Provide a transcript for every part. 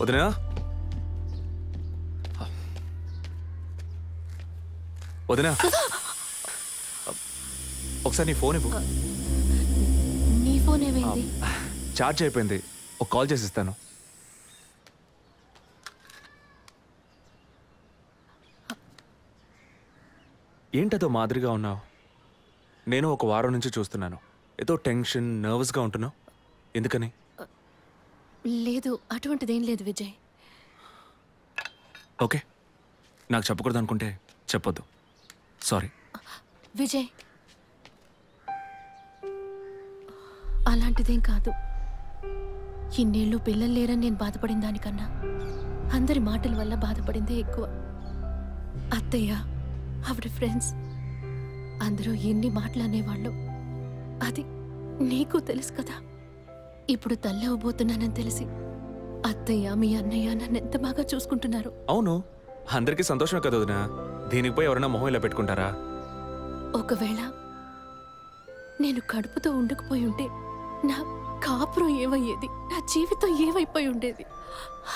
వదినా వదినా ఒకసారి నీ ఫోన్ ఇవ్వు. నీ ఫోన్ ఏమైంది? ఛార్జ్ అయిపోయింది. ఒక కాల్ చేసి ఇస్తాను. ఏంటదో మాదిరిగా ఉన్నావు? నేను ఒక వారం నుంచి చూస్తున్నాను. ఏదో టెన్షన్, నర్వస్గా ఉంటున్నావు. ఎందుకని? లేదు, అటువంటిదేం లేదు విజయ్. ఓకే, నాకు చెప్పకూడదు అనుకుంటే చెప్పొద్దు. సారీ. విజయ్, అలాంటిదేం కాదు. ఇన్నేళ్ళు పిల్లలు లేరని నేను బాధపడిన దానికన్నా అందరి మాటల వల్ల బాధపడిందే ఎక్కువ. అత్తయ్య, ఆవిడ ఫ్రెండ్స్ అందరూ ఎన్ని మాటలు అనేవాళ్ళు. అది నీకు తెలుసు కదా. ఇప్పుడు తల్లి అవ్వబోతున్నానని తెలిసి అత్తయ్య, మీ అన్నయ్య నన్ను ఎంత బాగా చూసుకుంటున్నారు. అవును, అందరికీ సంతోషమే కదా వదినా. దీనికి పోయి ఎవరైనా మొహం ఇలా పెట్టుకుంటారా? ఒకవేళ నేను కడుపుతో ఉండకపోయి ఉంటే నా కాపురం ఏమయ్యేది, నా జీవితం ఏమైపోయి ఉండేది.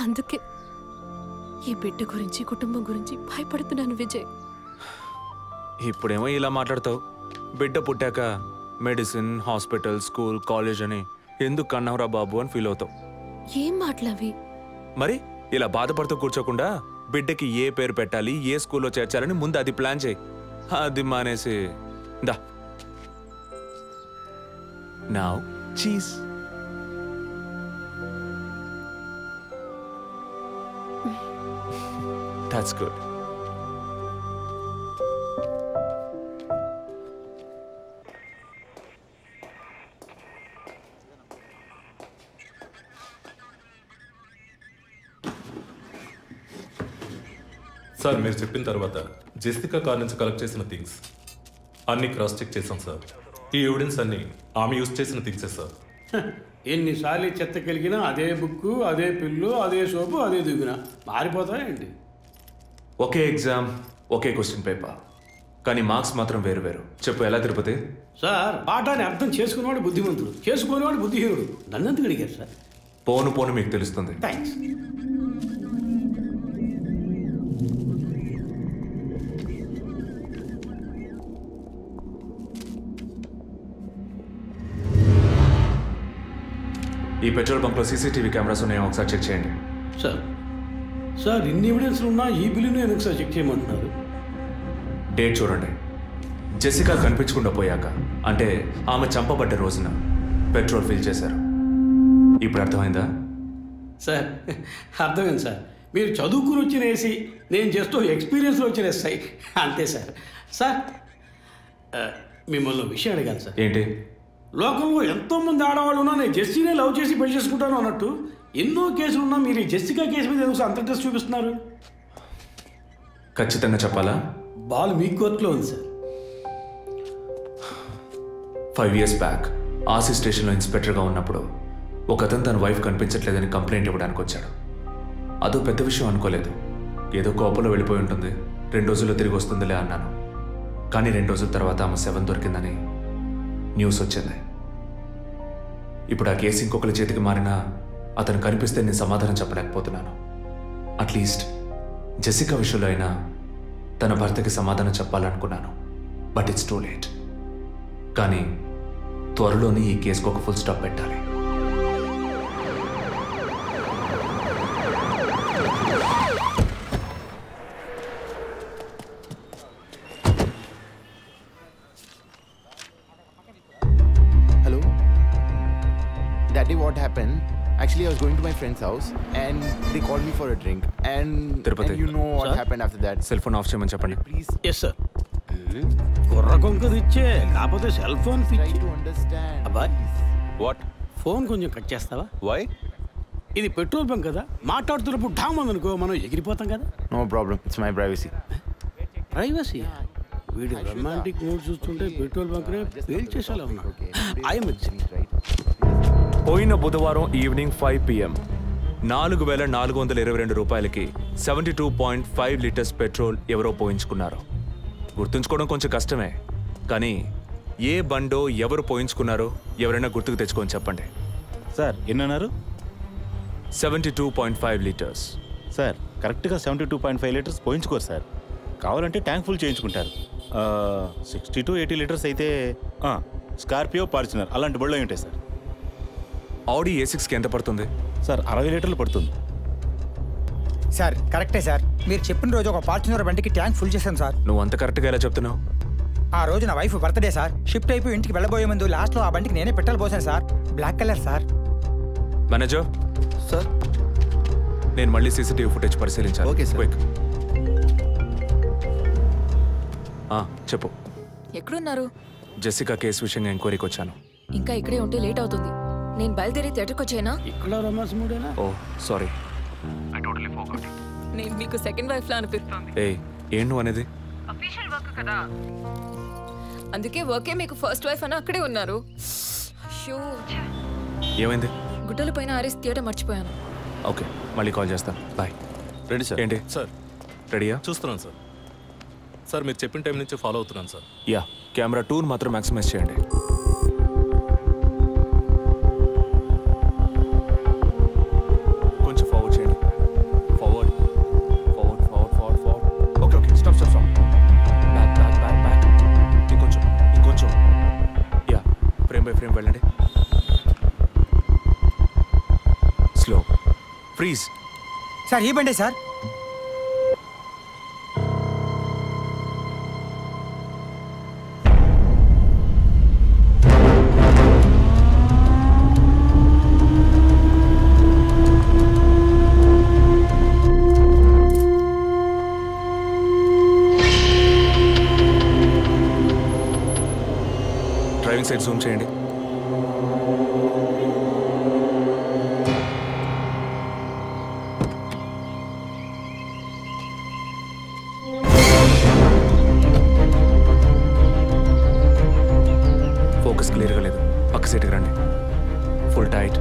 అందుకే ఈ బిడ్డ గురించి, కుటుంబం గురించి భయపడుతున్నాను విజయ్. ఇప్పుడేమో ఇలా మాట్లాడతావు. బిడ్డ పుట్టాక మెడిసిన్, హాస్పిటల్, స్కూల్, కాలేజ్ అని ఎందుకు కన్నావురా బాబు అని ఫీల్ అవుతావు. ఏం మాటలవి? మరి ఇలా బాధపడుతూ కూర్చోకుండా బిడ్డకి ఏ పేరు పెట్టాలి, ఏ స్కూల్లో చేర్చాలని ముందు అది ప్లాన్ చేయి. అది మానేసి దా now cheese. That's good. Sir, మీరు చెప్పిన తర్వాత జెసికా కార్ నుంచి కలెక్ట్ చేసిన థింగ్స్ అన్ని క్రాస్ చెక్ చేశాం సార్. ఈ ఎవిడెన్స్ అన్ని ఆమె యూజ్ చేసిన థింగ్సే సార్. ఎన్నిసార్లు చెత్త కలిగినా అదే బుక్కు, అదే పిల్లు, అదే సోపు, అదే దువ్విన మారిపోతాయండి. ఒకే ఎగ్జామ్, ఒకే క్వశ్చన్ పేపర్, కానీ మార్క్స్ మాత్రం వేరు వేరు. చెప్పు ఎలా తిరుపతి? సార్, పాఠాన్ని అర్థం చేసుకునేవాడు బుద్ధిమంతుడు, చేసుకునేవాడు బుద్ధిహీనుడు. నన్నెందుకు అడిగారు సార్? పోను పోను మీకు తెలుస్తుంది. థ్యాంక్స్. ఈ పెట్రోల్ బంక్లో సీసీటీవీ కెమెరాస్ ఉన్నాయో ఒకసారి చెక్ చేయండి. సార్, సార్ ఇన్ని ఎవిడెన్స్లు ఉన్నా ఈ బిల్లును ఎందుకు సార్ చెక్ చేయమంటున్నారు? డేట్ చూడండి. జెసికా కనిపించకుండా పోయాక, అంటే ఆమె చంపబడ్డ రోజున పెట్రోల్ ఫిల్ చేశారు. ఇప్పుడు అర్థమైందా? సార్, అర్థమైంది సార్. మీరు చదువుకుని వచ్చిన ఏసీ, నేను జస్ట్ ఎక్స్పీరియన్స్లో వచ్చిన ఎస్ఐ, అంతే సార్. సార్, మిమ్మల్ని విషయం అడగాలి సార్. ఏంటి? లోకంలో ఎంతోమంది ఆడవాళ్ళు ఉన్నా నేను జెస్సీనే లవ్ చేసి పెళ్లి చేసుకుంటాను అన్నట్టు ఎన్నో కేసులు ఉన్నా మీరు ఈ జెస్సికా కేసు మీద ఎందుకు అంత ఇంట్రెస్ట్ చూపిస్తున్నారు? ఖచ్చితంగా చెప్పాలా? బాల్ మీ కోర్టులో ఉంది సార్. 5 years బ్యాక్ ఆర్సీ స్టేషన్లో ఇన్స్పెక్టర్గా ఉన్నప్పుడు ఒకతను తన వైఫ్ కనిపించట్లేదని కంప్లైంట్ ఇవ్వడానికి వచ్చాడు. అదో పెద్ద విషయం అనుకోలేదు. ఏదో కోపంలో వెళ్ళిపోయి ఉంటుంది, 2 రోజుల్లో తిరిగి వస్తుందిలే అన్నాను. కానీ 2 రోజుల తర్వాత ఆమె శవం దొరికిందని న్యూస్ వచ్చింది. ఇప్పుడు ఆ కేసు ఇంకొకరి చేతికి మారినా అతను కనిపిస్తే నేను సమాధానం చెప్పలేకపోతున్నాను. అట్లీస్ట్ జెసికా విషయంలో అయినా తన భర్తకి సమాధానం చెప్పాలనుకున్నాను. But it's too late. కానీ త్వరలోనే ఈ కేసుకు ఒక ఫుల్ స్టాప్ పెట్టాలి. What happened? Actually, I was going to my friend's house and they called me for a drink. And you know what happened after that. Cell phone off చేయమని చెప్పండి. Please. Yes sir. కుర్ర కొంక ఇచ్చే కాకపోతే cell phone Try to understand. అబ్బాయ్, what? Phone కొంచెం cut చేస్తావా? Why? ఇది petrol bunk కదా, మాట్లాడుతున్నప్పుడు ఢామ్ అనుకో మనం ఎగిరిపోతాం కదా. No problem. It's my privacy. Privacy? వీడు రొమాంటిక్ మూడ్ చూస్తుంటే పెట్రోల్ బంక్ నే ఫెయిల్ చేసేలా ఉన్నాడు. I'm Right. పోయిన బుధవారం ఈవినింగ్ 5 PM 4,422 రూపాయలకి 72.5 లీటర్స్ పెట్రోల్ ఎవరో పోయించుకున్నారు. గుర్తుంచుకోవడం కొంచెం కష్టమే, కానీ ఏ బండో ఎవరు పోయించుకున్నారో ఎవరైనా గుర్తుకు తెచ్చుకొని చెప్పండి. సార్ ఎన్నన్నారు? 72.5 లీటర్స్. సార్ కరెక్ట్గా 72.5 లీటర్స్ పోయించుకోరు సార్. కావాలంటే ట్యాంక్ ఫుల్ చేయించుకుంటారు. 60 to 80 లీటర్స్ అయితే స్కార్పియో, ఫార్చునర్ అలాంటి బళ్ళు అయి ఉంటాయి సార్. ఆడి A6కి ఎంత పడుతుంది సార్? 60 లీటర్లు పడుతుంది సార్. కరెక్టే సార్, మీరు చెప్పిన రోజు ఒక ఫార్చునర్ బండికి ట్యాంక్ ఫుల్ చేశాను సార్. నువ్వు అంత కరెక్ట్గా ఎలా చెప్తున్నావు? ఆ రోజు నా వైఫ్ బర్త్డే సార్. షిఫ్ట్ అయిపోయి ఇంటికి వెళ్ళబోయే ముందు లాస్ట్లో ఆ బండికి నేనే పెట్రోల్ పోసాను sir. Black colour sir. Manager sir, నేను మళ్ళీ సీసీటీవీ ఫుటేజ్ పరిశీలించాను. Okay sir. క్విక్. చెప్పు. ఎక్కడున్నారు? జెసికా కేసు విషయంగా ఎంక్వైరీకి వచ్చాను. ఇంకా ఇక్కడే ఉంటే లేట్ అవుతుంది. నేను బయలుదేరి థియేటర్కి వచ్చేనా? ఇక్కడ రొమాన్స్ మూడేనా? ఓ సారీ. నేను మీకు సెకండ్ వైఫ్ లా అనిపిస్తుంది. ఏం నువ్వు అనేది? అఫీషియల్ వర్క్ కదా, అందుకే వర్కే మీకు ఫస్ట్ వైఫ్ అని అక్కడే ఉన్నారు. ఏమైంది? గుట్టల పైన ఆరేసి థియేటర్ మర్చిపోయాను. ఓకే, మళ్ళీ కాల్ చేస్తాను. బాయ్. Ready sir. ఏంటి సార్ రెడీయా? చూస్తున్నాను సార్. సార్ మీరు చెప్పిన టైం నుంచి ఫాలో అవుతున్నాను సార్. యా, కెమెరా 2 మాత్రం మ్యాక్సిమైజ్ చేయండి. కొంచెం ఫార్వర్డ్ చేయండి. Forward forward forward forward forward. Okay okay, stop stop stop. Back back back back. ఇంకొంచెం ఇంకొంచెం. యా, ఫ్రేమ్ బై ఫ్రేమ్ వెళ్ళండి. స్లో. ఫ్రీజ్. సార్ ఈ బండే సార్. డ్రైవింగ్ సైడ్ జూమ్ చేయండి. ఫోకస్ క్లియర్గా లేదు. పక్క సీట్కి రండి. Full tight.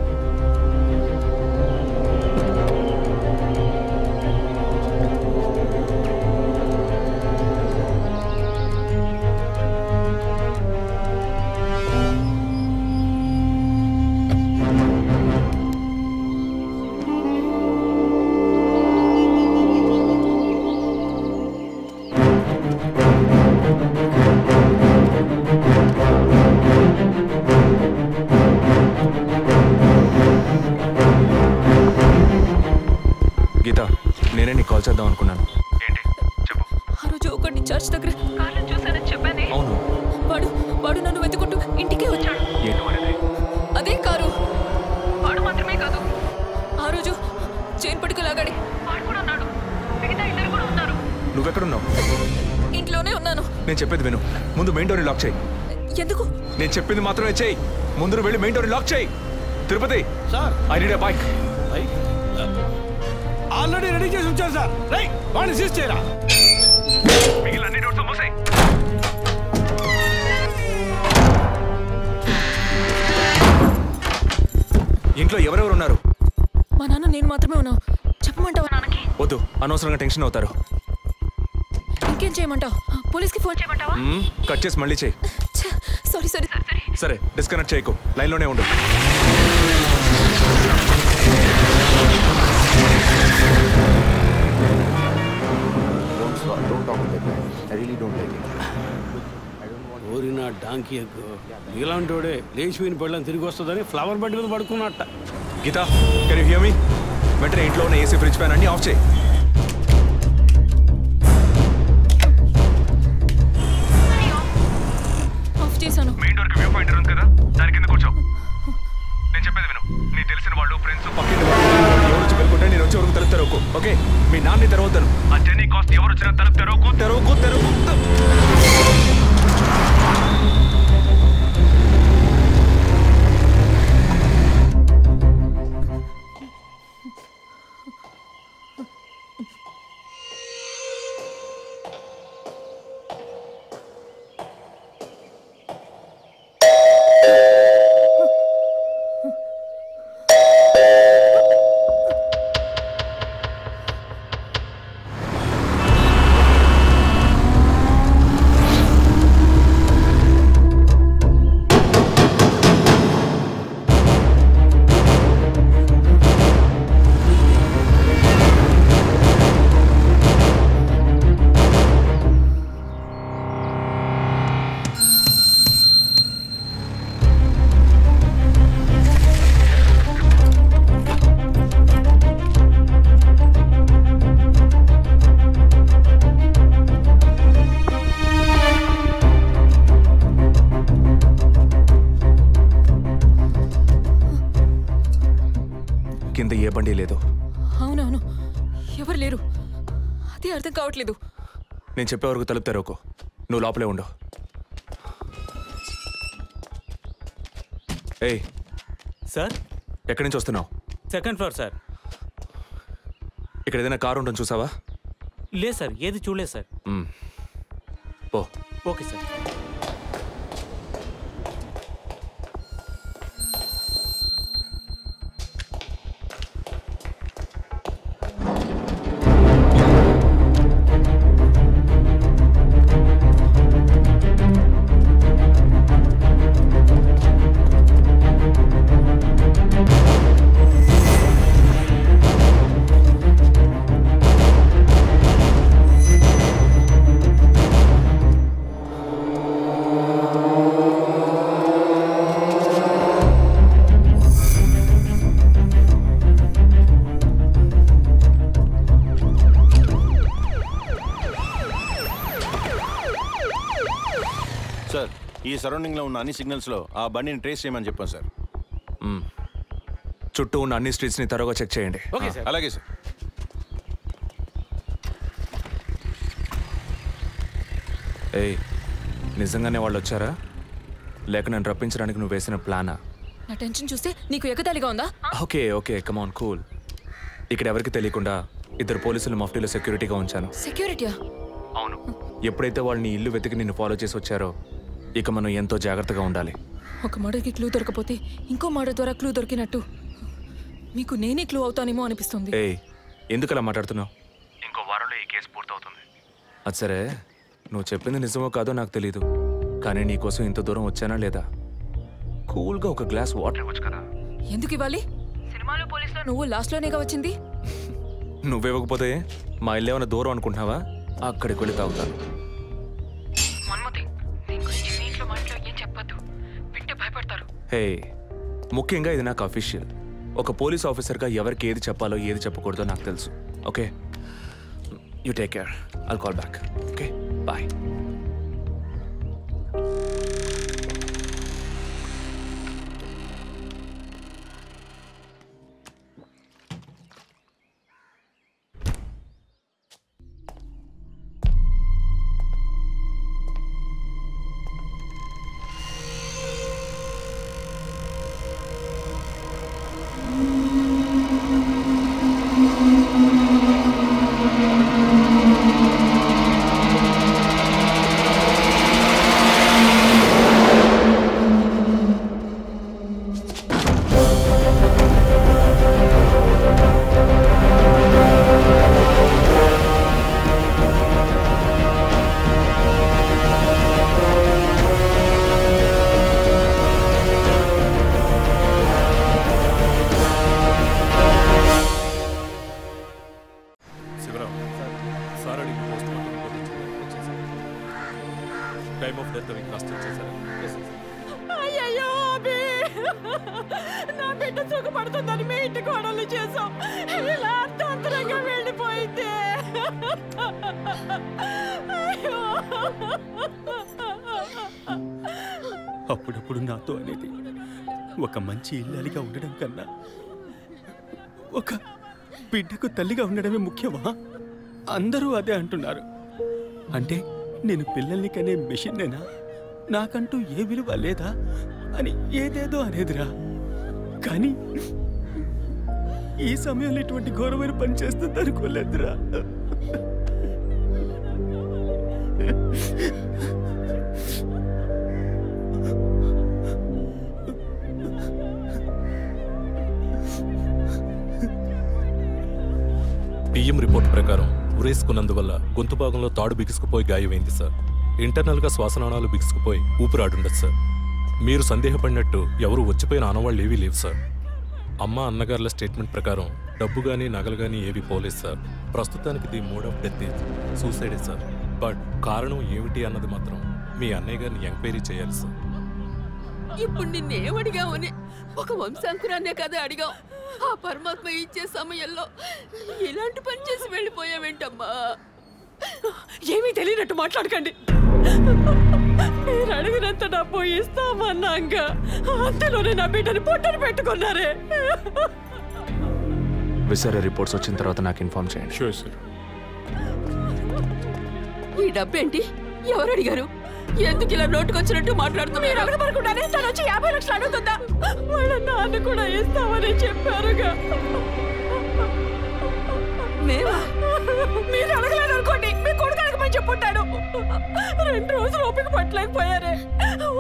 గీత, నేనే నీకు కాల్ చేద్దాం అనుకున్నాను. ఏంటి చెప్పు. ఆ రోజు ఒకటి చర్చ్ దగ్గర కార్లో చూసానని చెప్పానే. అవును. వాడు నన్ను వెతుకుంటూ ఇంటికే వచ్చాడు. ఏంటి వాడిది? అదే కారు. వాడు మాత్రమే కాదు, ఆ రోజు చైన్ పట్టుకు లాగాడి వాడు కూడా ఉన్నాడు. మిగతా ఇద్దరు కూడా ఉన్నారు. నువ్వెక్కడున్నావు? ఇంట్లోనే ఉన్నాను. నేను చెప్పేది విను. ముందు మెయిన్ డోర్ని లాక్ చేయి. ఎందుకు? నేను చెప్పింది మాత్రమే చేయి. ముందు నువ్వు వెళ్ళి మెయిన్ డోర్ని లాక్ చేయి. Tirupati sir, I need a bike. Already ready చేసి ఉంచారు సార్. రైట్, వాడిని సీజ్ చేయరా. మిగిలిన డోర్స్ మూసేయ్. ఇంట్లో ఎవరెవరు ఉన్నారు? మా నాన్న నేను మాత్రమే ఉన్నావు. చెప్పమంటావా నాన్నకి? వద్దు, అనవసరంగా టెన్షన్ అవుతారు. ఇంకేం చేయమంటావు? పోలీస్కి ఫోన్ చేయమంటావా? కట్ చేసి మళ్ళీ చేయి. Sorry sorry sorry. సరే, డిస్కనెక్ట్ చేయకు, లైన్లోనే ఉండు. Don't talk like that. I really don't like it. ఓరినా డాంకీ ఎగ్గు. ఇలాంటోడే లేచిపోయిన పళ్ళని తిరిగి వస్తుందని ఫ్లవర్ బెడ్ మీద పడుకున్నట్ట. Geeta, can you hear me? వెంటనే ఇంట్లో ఉన్న ఏసీ, ఫ్రిడ్జ్, ఫ్యాన్ అన్ని ఆఫ్ చేయి. ఆఫ్ చేశాను. మెయిన్ డోర్కి వ్యూ పాయింటర్ ఉంది కదా, దాని కింద కూర్చో. నేను చెప్పేది విను. నీ తెలిసిన వాళ్ళు, ఫ్రెండ్స్, పక్కింటి వాళ్ళు ఎవరు వచ్చి వెళ్ళుకుంటే నేను వచ్చే వరకు తలుపు తెరవకు. ఓకే, మీ నాన్ని తెరవద్దాను. ఆ జర్నీ కాస్ట్ ఎవరు వచ్చినా తలుపు తెరవకు తెరవకు తెరవకు. కింద ఏ బండి లేదు. అవునవును, ఎవరు లేరు. అదే అర్థం కావట్లేదు. నేను చెప్పే వరకు తలుపు తెరవకు. నువ్వు లోపలే ఉండు. ఏయ్ సార్, ఎక్కడి నుంచి వస్తున్నావు? Second floor sir. ఇక్కడ ఏదైనా కారు ఉంటుంది చూసావా? లేదు సార్, ఏది చూడలేదు సార్. పో. Okay sir. సార్, ఈ సరౌండింగ్లో ఉన్న అన్ని సిగ్నల్స్లో ఆ బండిని ట్రేస్ చేయమని చెప్పాను సార్. చుట్టూ ఉన్న అన్ని స్ట్రీట్స్ని త్వరగా చెక్ చేయండి. Okay sir. అలాగే సార్. ఏయ్, నిజంగానే వాళ్ళు వచ్చారా లేక నన్ను రప్పించడానికి నువ్వు వేసిన ప్లానా? నా టెన్షన్ చూస్తే నీకు ఎగతాళిగా ఉందా? ఓకే ఓకే, కమాన్ కూల్. ఇక్కడ ఎవరికి తెలియకుండా 2 పోలీసులు మఫ్టీలో సెక్యూరిటీగా ఉంచాను. సెక్యూరిటీయా? అవును. ఎప్పుడైతే వాళ్ళని ఇల్లు వెతికి నిన్ను ఫాలో చేసి వచ్చారో ఇక మనం ఎంతో జాగ్రత్తగా ఉండాలి. ఒక మర్డర్కి క్లూ దొరకపోతే ఇంకో మర్డర్ ద్వారా క్లూ దొరికినట్టు మీకు నేనే క్లూ అవుతానేమో అనిపిస్తుంది. ఏయ్, ఎందుకు అలా మాట్లాడుతున్నావు? ఇంకో వారంలో ఈ కేసు పూర్తవుతుంది. అది సరే, నువ్వు చెప్పింది నిజమో కాదో నాకు తెలీదు, కానీ నీకోసం ఇంత దూరం వచ్చానా లేదా? కూల్గా ఒక గ్లాస్ వాటర్ ఇవ్వచ్చు కదా. ఎందుకు ఇవ్వాలి? సినిమాలో పోలీసులో నువ్వు లాస్ట్లోనేగా వచ్చింది. నువ్వివ్వకపోతే మా ఇల్లు ఏమైనా దూరం అనుకుంటున్నావా? అక్కడికి వెళ్ళి తాగుతాను. హే, ముఖ్యంగా ఇది నాకు అఫీషియల్. ఒక పోలీస్ ఆఫీసర్గా ఎవరికి ఏది చెప్పాలో ఏది చెప్పకూడదో నాకు తెలుసు. Okay, you take care. I'll call back. Okay, bye. అప్పుడప్పుడు నాతో అనేది ఒక మంచి ఇల్లాలిగా ఉండడం కన్నా ఒక బిడ్డకు తల్లిగా ఉండడమే ముఖ్యమా? అందరూ అదే అంటున్నారు. అంటే నేను పిల్లల్ని కనే మెషిన్నేనా? నాకంటూ ఏ విలువ లేదా అని ఏదేదో అనేదిరా. కానీ ఈ సమయంలో ఇటువంటి ఘోరమైన పని చేస్తుంది అనుకోలేదురా. పిఎం రిపోర్ట్ ప్రకారం ఉరేసుకున్నందువల్ల గొంతు భాగంలో తాడు బిగుసుకుపోయి గాయమైంది సార్. ఇంటర్నల్గా శ్వాసనాళాలు బిగుసుకుపోయి ఊపిరాడుండదు సార్. మీరు సందేహపడినట్టు ఎవరు వచ్చిపోయిన ఆనవాళ్ళు ఏవీ లేవు సార్. అమ్మ అన్నగారుల స్టేట్మెంట్ ప్రకారం డబ్బు కానీ నగలు కానీ ఏవి పోలేదు సార్. ప్రస్తుతానికి the mode of death is సూసైడే సార్. బట్ కారణం ఏమిటి అన్నది మాత్రం మీ అన్నయ్య గారిని ఎంక్వైరీ చేయాలి సార్. ఇప్పుడు నిన్నేమడిగావని ఒక వంశాంకురాన్నే కదా అడిగావు. ఆ పరమాత్మ ఇచ్చే సమయంలో ఇలాంటి పని చేసి వెళ్ళిపోయావేంటమ్మా? ఏమీ తెలియనట్టు మాట్లాడకండి. మీరు అడిగినంత డబ్బు ఇస్తామన్నాక అంతలోనే నా బిడ్డని పొట్టను పెట్టుకున్నారే. విసారా రిపోర్ట్స్ వచ్చిన తర్వాత నాకు ఇన్ఫార్మ్ చేయండి. Sure sir. ఈ డబ్బేంటి? ఎవరు అడిగారు? ఎందుకు ఇలా నోటుకొచ్చినట్టు మాట్లాడుతున్నారు? మీరు అడగబడకుండానే తను వచ్చి 50 లక్షలు అడుగుతుందా? వాళ్ళ నాన్న కూడా ఇస్తామని చెప్పారుగా. మీరు అడగలేదు అనుకోండి, మీ కొడుకు అడగమని చెప్పుంటాడు. 2 రోజులు ఓపిక పట్టలేకపోయారే.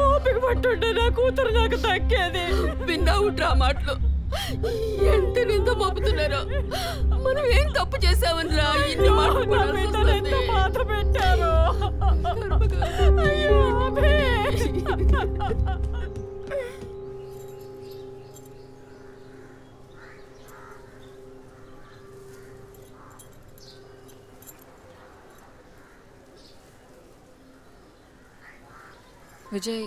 ఓపిక పట్టుంటే నా కూతురు నాకు దక్కేది. విన్నావుట్రా మాటలు ఎంత నింద మోపుతున్నారో. మనం ఏం తప్పు చేసామని రా ఇన్ని మాటలు ఎంత బాధ పెట్టారు. విజయ్,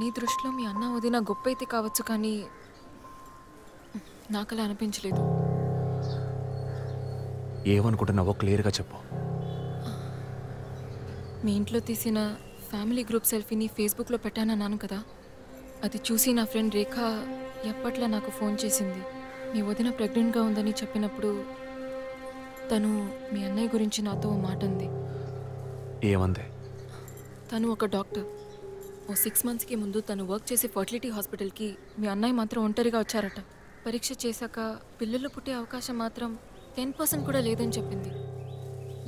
నీ దృష్టిలో మీ అన్న వదిన గొప్ప అయితే కావచ్చు, కానీ నాకు అలా అనిపించలేదు. ఏమనుకుంటున్నావో క్లియర్గా చెప్పు. మీ ఇంట్లో తీసిన ఫ్యామిలీ గ్రూప్ సెల్ఫీని ఫేస్బుక్లో పెట్టానన్నాను కదా, అది చూసి నా ఫ్రెండ్ రేఖ ఎప్పట్లా నాకు ఫోన్ చేసింది. మీ వదిన ప్రెగ్నెంట్గా ఉందని చెప్పినప్పుడు తను మీ అన్నయ్య గురించి నాతో ఓ మాట అంది. ఏమంది? తను ఒక డాక్టర్. ఓ 6 మంత్స్కి ముందు తను వర్క్ చేసే ఫర్టిలిటీ హాస్పిటల్కి మీ అన్నయ్య మాత్రం ఒంటరిగా వచ్చారట. పరీక్ష చేశాక పిల్లలు పుట్టే అవకాశం మాత్రం 10% కూడా లేదని చెప్పింది.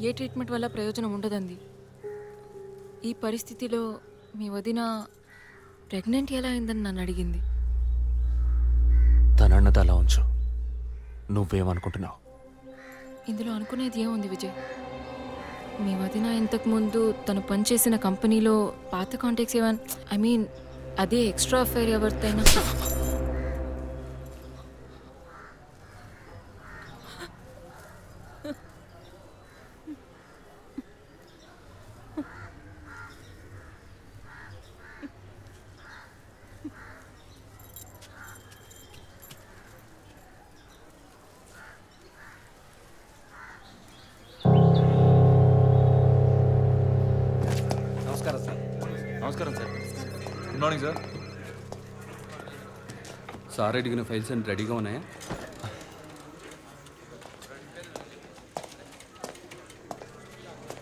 ఏ ట్రీట్మెంట్ వల్ల ప్రయోజనం ఉండదంది. ఈ పరిస్థితిలో మీ వదిన ప్రెగ్నెంట్ ఎలా అయిందని నన్ను అడిగింది. తనన్నది అలా ఉంచు. నువ్వేమనుకుంటున్నావు? ఇందులో అనుకునేది ఏముంది విజయ్? మీ వదిన ఇంతకుముందు తను పనిచేసిన కంపెనీలో పాత కాంటాక్ట్స్ ఏమైనా అదే ఎక్స్ట్రా అఫైర్ ఎవరితైనా నమస్కారం sir. Good morning sir. Sir అడిగిన ఫైల్స్ అన్ని రెడీగా ఉన్నాయా?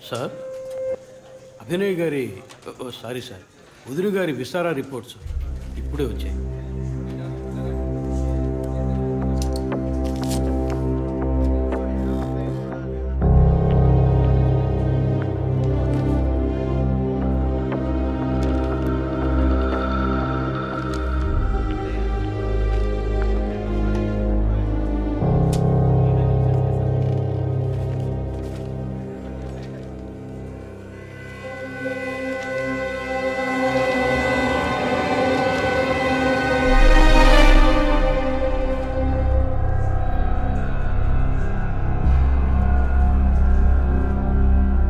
సార్, అభినయ్ గారి సారీ సార్, వదిన గారి విసారా రిపోర్ట్స్ ఇప్పుడే వచ్చాయి.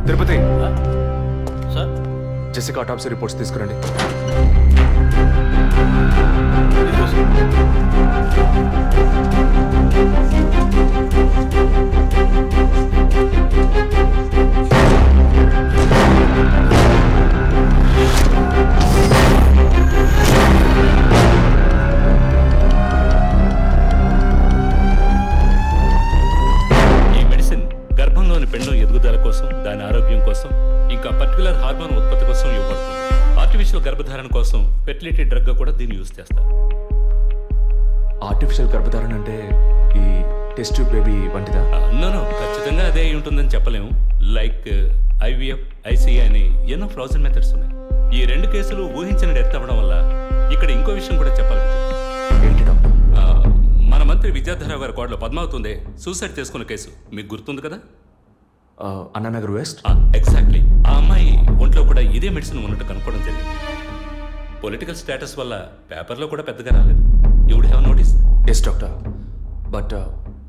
తిరుపతి సార్, జెసికా ఆటాప్సీ రిపోర్ట్స్ తీసుకురండి. ఈ మెడిసిన్ గర్భంలోని పిండం ఎదుగుదల కోసం, దాని ఆరోగ్యం కోసం, ఇంకా పర్టికులర్ హార్మోన్ ఉత్పత్తి కోసం ఇవ్వబడుతుంది. ఆర్టిఫిషియల్ గర్భధారణ కోసం ఫెర్టిలిటీ డ్రగ్ కూడా దీన్ని యూజ్ చేస్తారు. ఆర్టిఫిషియల్ గర్భధారణ అంటే ఈ టెస్ట్ ట్యూబ్ బేబీ వంటిదా? నో, ఖచ్చితంగా అదే అయి ఉంటుందని చెప్పలేము. లైక్ ఐవీఎఫ్, ఐసీఐ అని ఎన్నో ఫ్రోజన్ మెథడ్స్ ఉన్నాయి. ఈ 2 కేసులు ఊహించిన డెత్ అవ్వడం వల్ల ఇక్కడ ఇంకో విషయం కూడా చెప్పాలి. ఏంటి డాక్టర్? మన మంత్రి విద్యాధరరావు గారి కోడలో పద్మావతి సూసైడ్ చేసుకున్న కేసు మీకు గుర్తుంది కదా? అన్నానగర్ వెస్ట్. ఎగ్జాక్ట్లీ. ఆ అమ్మాయి ఒంట్లో కూడా ఇదే మెడిసిన్ ఉన్నట్టు కనుక్కోవడం జరిగింది. పొలిటికల్ స్టేటస్ వల్ల పేపర్లో కూడా పెద్దగా రాలేదు. You would have notice. Yes doctor, but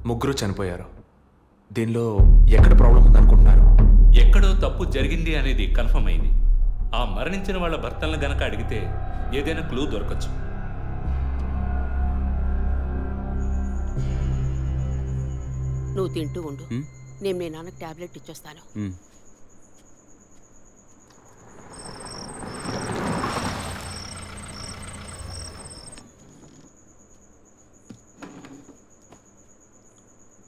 ముగ్గురు చనిపోయారు. దీనిలో ఎక్కడ ప్రాబ్లం ఉందనుకుంటున్నారు? ఎక్కడో తప్పు జరిగింది అనేది కన్ఫర్మ్ అయింది. ఆ మరణించిన వాళ్ళ భర్తలను గనక అడిగితే ఏదైనా క్లూ దొరకచ్చు. నువ్వు తింటూ ఉండు, నేను మీ నాన్నకు టాబ్లెట్ ఇచ్చొస్తాను.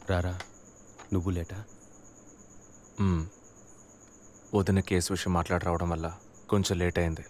రారా నువ్వు లేటా? వదిన కేసు విషయం మాట్లాడి రావడం వల్ల కొంచెం లేట్ అయింది.